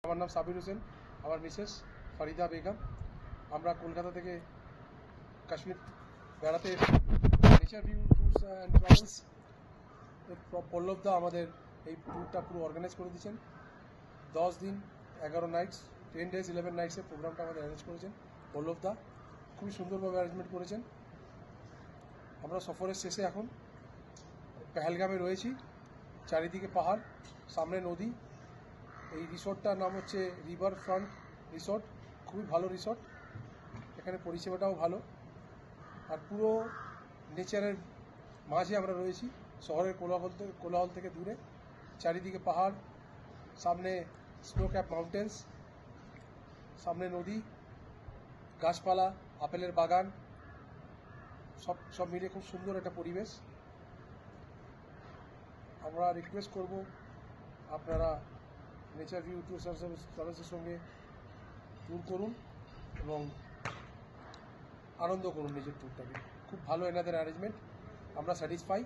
আমার নাম সাবির হোসেন, আমার মিসেস ফারিদা বেগম। আমরা কলকাতা থেকে কাশ্মীর বেড়াতে nature view tours and travels পল্লবদা আমাদের এই ট্যুরটা পুরো অর্গানাইজ করে দিয়েছেন। 10 দিন 11 নাইটস 10 days 11 নাইটসের প্রোগ্রামটা আমাদের অ্যারেঞ্জ করেছেন পল্লবদা, খুবই সুন্দরভাবে অ্যারেঞ্জমেন্ট করেছেন। আমরা সফরের শেষে এখন পেহেলগামে রয়েছি, চারিদিকে পাহাড়, সামনে নদী। এই রিসর্টটার নাম হচ্ছে রিভার ফ্রন্ট রিসর্ট, খুবই ভালো রিসর্ট, এখানে পরিষেবাটাও ভালো। আর পুরো নেচারের মাঝে আমরা রয়েছি, শহরের কোলাহল থেকে দূরে, চারিদিকে পাহাড়, সামনে স্নো ক্যাপ মাউন্টেন্স, সামনে নদী, গাছপালা, আপেলের বাগান, সব মিলিয়ে খুব সুন্দর একটা পরিবেশ। আমরা রিকোয়েস্ট করব আপনারা নেচার ভিউ ট্যুর ট্রাভেলসের সঙ্গে ট্যুর করুন এবং আনন্দ করুন নিজের ট্যুরটাকে। খুব ভালো এনাদের অ্যারেঞ্জমেন্ট, আমরা স্যাটিসফাই।